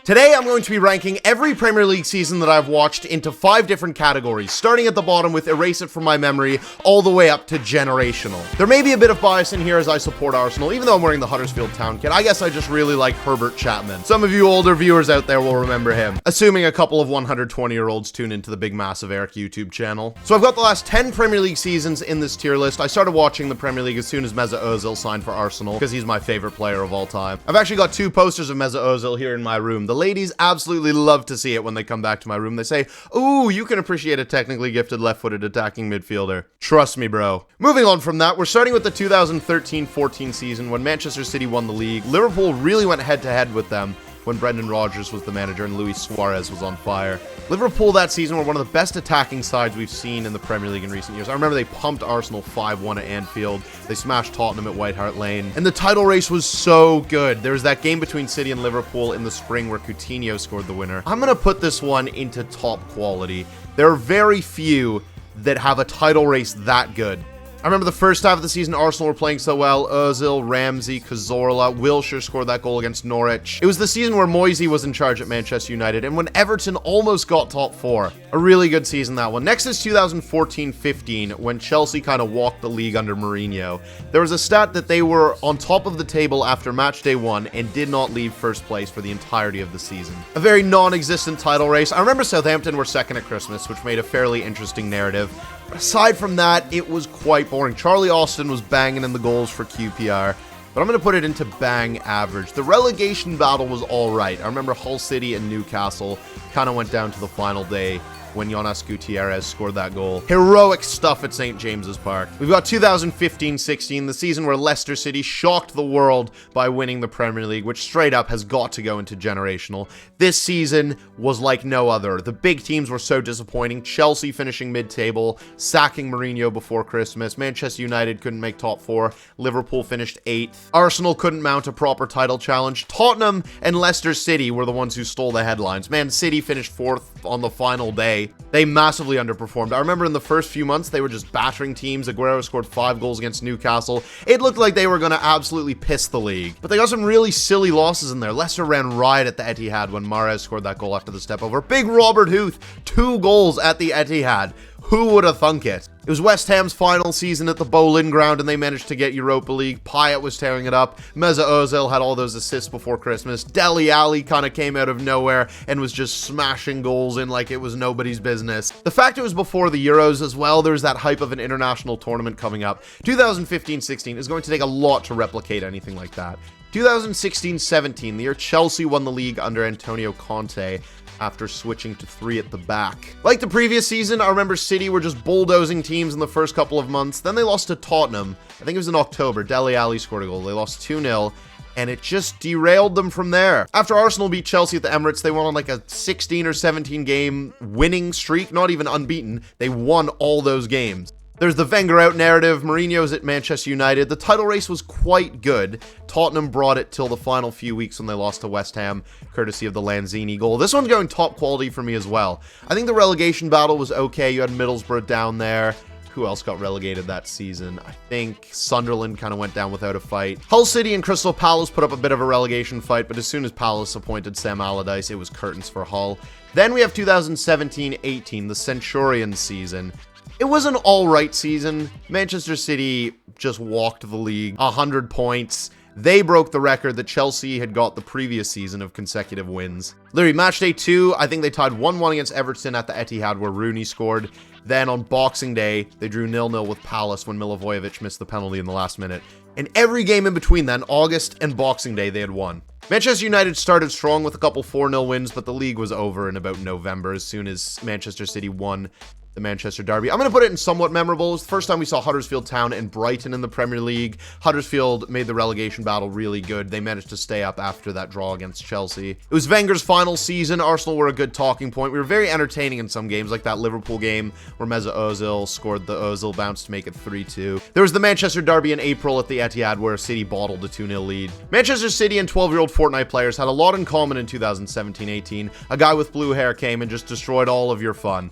Today I'm going to be ranking every Premier League season that I've watched into 5 different categories, starting at the bottom with erase it from my memory, all the way up to generational. There may be a bit of bias in here as I support Arsenal, even though I'm wearing the Huddersfield Town kit. I guess I just really like Herbert Chapman. Some of you older viewers out there will remember him, assuming a couple of 120-year-olds tune into the Big Massive Eric YouTube channel. So I've got the last 10 Premier League seasons in this tier list. I started watching the Premier League as soon as Mesut Ozil signed for Arsenal, because he's my favorite player of all time. I've actually got 2 posters of Mesut Ozil here in my room. The ladies absolutely love to see it when they come back to my room. They say, "Ooh, you can appreciate a technically gifted left-footed attacking midfielder." Trust me, bro. Moving on from that, we're starting with the 2013-14 season when Manchester City won the league. Liverpool really went head-to-head with them when Brendan Rodgers was the manager and Luis Suarez was on fire. Liverpool that season were one of the best attacking sides we've seen in the Premier League in recent years. I remember they pumped Arsenal 5-1 at Anfield. They smashed Tottenham at White Hart Lane. And the title race was so good. There was that game between City and Liverpool in the spring where Coutinho scored the winner. I'm going to put this one into top quality. There are very few that have a title race that good. I remember the first half of the season, Arsenal were playing so well. Ozil, Ramsey, Cazorla, Wilshere scored that goal against Norwich. It was the season where Moisey was in charge at Manchester United, and when Everton almost got top 4. A really good season, that one. Next is 2014-15, when Chelsea kind of walked the league under Mourinho. There was a stat that they were on top of the table after match day 1 and did not leave first place for the entirety of the season. A very non-existent title race. I remember Southampton were second at Christmas, which made a fairly interesting narrative. Aside from that, it was quite boring. Charlie Austin was banging in the goals for QPR, but I'm going to put it into bang average. The relegation battle was all right. I remember Hull City and Newcastle kind of went down to the final day when Jonas Gutierrez scored that goal. Heroic stuff at St. James's Park. We've got 2015-16, the season where Leicester City shocked the world by winning the Premier League, which straight up has got to go into generational. This season was like no other. The big teams were so disappointing. Chelsea finishing mid-table, sacking Mourinho before Christmas. Manchester United couldn't make top 4. Liverpool finished 8th. Arsenal couldn't mount a proper title challenge. Tottenham and Leicester City were the ones who stole the headlines. Man City finished 4th on the final day. They massively underperformed. I remember in the first few months, they were just battering teams. Aguero scored 5 goals against Newcastle. It looked like they were going to absolutely piss the league. But they got some really silly losses in there. Leicester ran riot at the Etihad when Mahrez scored that goal after the step over. Big Robert Huth, 2 goals at the Etihad. Who would have thunk it? It was West Ham's final season at the Boleyn Ground and they managed to get Europa League. Payet was tearing it up. Mesut Ozil had all those assists before Christmas. Dele Alli kind of came out of nowhere and was just smashing goals in like it was nobody's business. The fact it was before the Euros as well, there's that hype of an international tournament coming up. 2015-16 is going to take a lot to replicate anything like that. 2016-17, the year Chelsea won the league under Antonio Conte after switching to 3 at the back. Like the previous season, I remember City were just bulldozing teams in the first couple of months. Then they lost to Tottenham. I think it was in October. Dele Alli scored a goal. They lost 2-0. And it just derailed them from there. After Arsenal beat Chelsea at the Emirates, they went on like a 16 or 17 game winning streak, not even unbeaten. They won all those games. There's the Wenger out narrative. Mourinho's at Manchester United. The title race was quite good. Tottenham brought it till the final few weeks when they lost to West Ham, courtesy of the Lanzini goal. This one's going top quality for me as well. I think the relegation battle was okay. You had Middlesbrough down there. Who else got relegated that season? I think Sunderland kind of went down without a fight. Hull City and Crystal Palace put up a bit of a relegation fight, but as soon as Palace appointed Sam Allardyce, it was curtains for Hull. Then we have 2017-18, the Centurion season. It was an alright season. Manchester City just walked the league, 100 points. They broke the record that Chelsea had got the previous season of consecutive wins. Literally, match day 2, I think they tied 1-1 against Everton at the Etihad where Rooney scored. Then on Boxing Day, they drew 0-0 with Palace when Milivojevic missed the penalty in the last minute. And every game in between then, August and Boxing Day, they had won. Manchester United started strong with a couple 4-0 wins, but the league was over in about November as soon as Manchester City won the Manchester Derby. I'm going to put it in somewhat memorable. It was the first time we saw Huddersfield Town and Brighton in the Premier League. Huddersfield made the relegation battle really good. They managed to stay up after that draw against Chelsea. It was Wenger's final season. Arsenal were a good talking point. We were very entertaining in some games, like that Liverpool game where Mesut Ozil scored the Ozil bounce to make it 3-2. There was the Manchester Derby in April at the Etihad where City bottled a 2-0 lead. Manchester City and 12-year-old Fortnite players had a lot in common in 2017-18. A guy with blue hair came and just destroyed all of your fun.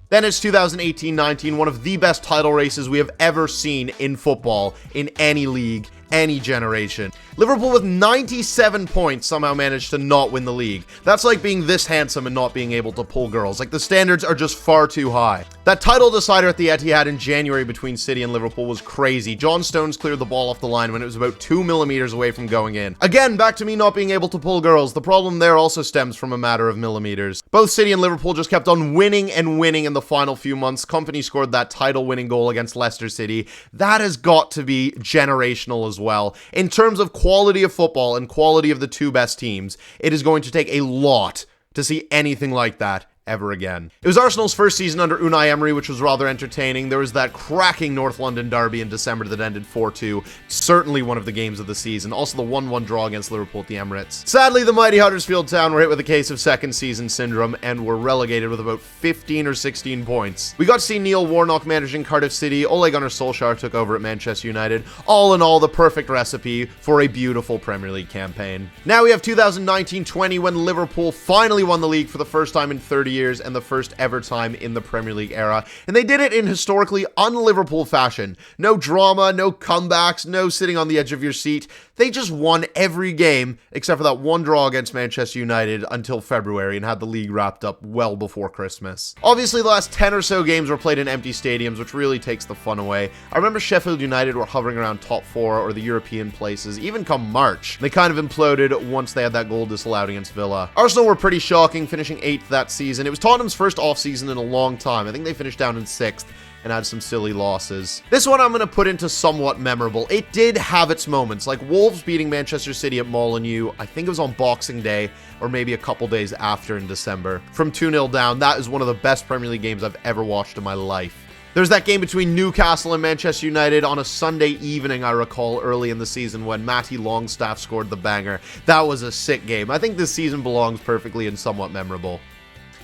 Then it's 2018-19, one of the best title races we have ever seen in football, in any league, any generation. Liverpool with 97 points somehow managed to not win the league. That's like being this handsome and not being able to pull girls. Like, the standards are just far too high. That title decider at the Etihad in January between City and Liverpool was crazy. John Stones cleared the ball off the line when it was about 2 millimeters away from going in. Again, back to me not being able to pull girls. The problem there also stems from a matter of millimeters. Both City and Liverpool just kept on winning and winning in the final few months. Company scored that title-winning goal against Leicester City. That has got to be generational as well. In terms of quality of football and quality of the two best teams, it is going to take a lot to see anything like that ever again. It was Arsenal's first season under Unai Emery, which was rather entertaining. There was that cracking North London derby in December that ended 4-2. Certainly one of the games of the season. Also the 1-1 draw against Liverpool at the Emirates. Sadly, the mighty Huddersfield Town were hit with a case of second season syndrome and were relegated with about 15 or 16 points. We got to see Neil Warnock managing Cardiff City. Ole Gunnar Solskjaer took over at Manchester United. All in all, the perfect recipe for a beautiful Premier League campaign. Now we have 2019-20 when Liverpool finally won the league for the first time in 30 years and the first ever time in the Premier League era. And they did it in historically un-Liverpool fashion. No drama, no comebacks, no sitting on the edge of your seat. They just won every game except for that one draw against Manchester United until February and had the league wrapped up well before Christmas. Obviously, the last 10 or so games were played in empty stadiums, which really takes the fun away. I remember Sheffield United were hovering around top 4 or the European places, even come March. They kind of imploded once they had that goal disallowed against Villa. Arsenal were pretty shocking, finishing 8th that season. It was Tottenham's first off-season in a long time. I think they finished down in 6th. And had some silly losses. This one I'm going to put into somewhat memorable. It did have its moments, like Wolves beating Manchester City at Molineux. I think it was on Boxing Day, or maybe a couple days after in December. From 2-0 down, that is one of the best Premier League games I've ever watched in my life. There's that game between Newcastle and Manchester United on a Sunday evening, I recall, early in the season when Matty Longstaff scored the banger. That was a sick game. I think this season belongs perfectly and somewhat memorable.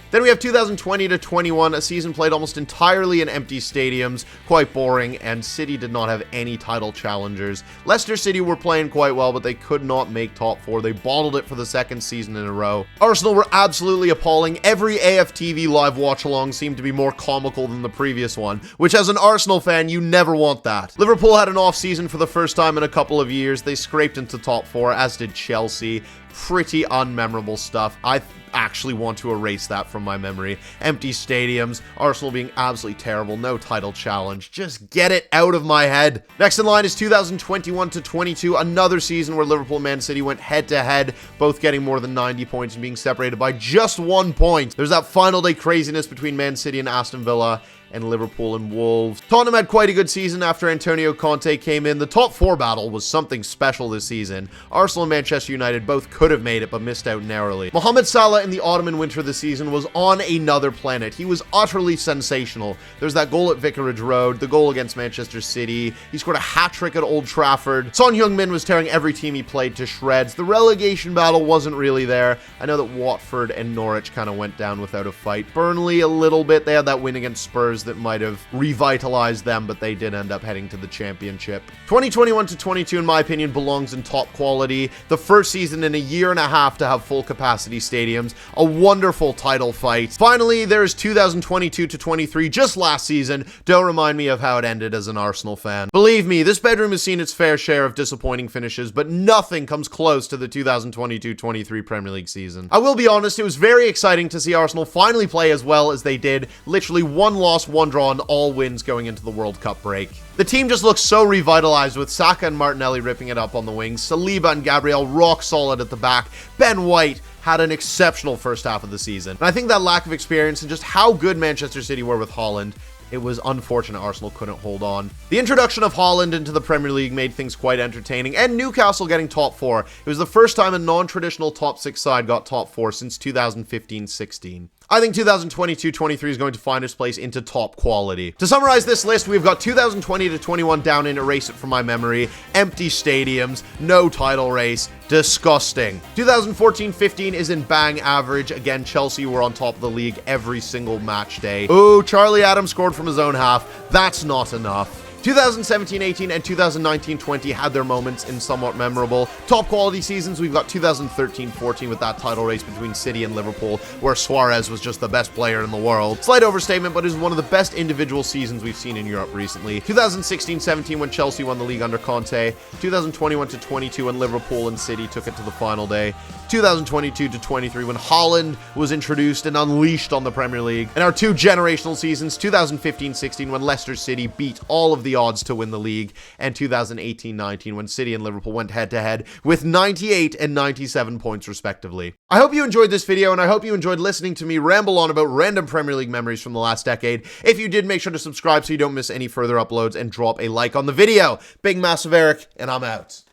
Then we have 2020-21, a season played almost entirely in empty stadiums, quite boring, and City did not have any title challengers. Leicester City were playing quite well, but they could not make top 4. They bottled it for the second season in a row. Arsenal were absolutely appalling. Every AFTV live watch-along seemed to be more comical than the previous one, which as an Arsenal fan, you never want that. Liverpool had an off-season for the first time in a couple of years. They scraped into top 4, as did Chelsea. Pretty unmemorable stuff. I actually want to erase that from my memory. Empty stadiums, Arsenal being absolutely terrible, no title challenge. Just get it out of my head. Next in line is 2021-22, another season where Liverpool and Man City went head-to-head, both getting more than 90 points and being separated by just 1 point. There's that final day craziness between Man City and Aston Villa, and Liverpool and Wolves. Tottenham had quite a good season after Antonio Conte came in. The top 4 battle was something special this season. Arsenal and Manchester United both could have made it, but missed out narrowly. Mohamed Salah in the autumn and winter this season was on another planet. He was utterly sensational. There's that goal at Vicarage Road, the goal against Manchester City. He scored a hat-trick at Old Trafford. Son Heung-min was tearing every team he played to shreds. The relegation battle wasn't really there. I know that Watford and Norwich kind of went down without a fight. Burnley a little bit. They had that win against Spurs that might have revitalized them, but they did end up heading to the championship. 2021-22, in my opinion, belongs in top quality. The first season in a year and a half to have full capacity stadiums. A wonderful title fight. Finally, there's 2022-23, just last season. Don't remind me of how it ended as an Arsenal fan. Believe me, this bedroom has seen its fair share of disappointing finishes, but nothing comes close to the 2022-23 Premier League season. I will be honest, it was very exciting to see Arsenal finally play as well as they did. Literally 1 loss, 1 draw, and all wins going into the World Cup break. The team just looks so revitalized with Saka and Martinelli ripping it up on the wings, Saliba and Gabriel rock solid at the back, Ben White had an exceptional first half of the season. And I think that lack of experience and just how good Manchester City were with Haaland, it was unfortunate Arsenal couldn't hold on. The introduction of Haaland into the Premier League made things quite entertaining, and Newcastle getting top 4. It was the first time a non-traditional top 6 side got top 4 since 2015-16. I think 2022-23 is going to find its place into top quality. To summarize this list, we've got 2020-21 down in erase it from my memory, empty stadiums, no title race, disgusting. 2014-15 is in bang average. Again, Chelsea were on top of the league every single match day. Oh, Charlie Adams scored from his own half. That's not enough. 2017-18 and 2019-20 had their moments in somewhat memorable, top quality seasons. We've got 2013-14 with that title race between City and Liverpool, where Suarez was just the best player in the world. Slight overstatement, but it is one of the best individual seasons we've seen in Europe recently. 2016-17 when Chelsea won the league under Conte. 2021-22 when Liverpool and City took it to the final day. 2022-23 when Haaland was introduced and unleashed on the Premier League. And our two generational seasons, 2015-16 when Leicester City beat all of the odds to win the league, and 2018-19 when City and Liverpool went head-to-head with 98 and 97 points respectively. I hope you enjoyed this video, and I hope you enjoyed listening to me ramble on about random Premier League memories from the last decade. If you did, make sure to subscribe so you don't miss any further uploads, and drop a like on the video. Big Massive Eric, and I'm out.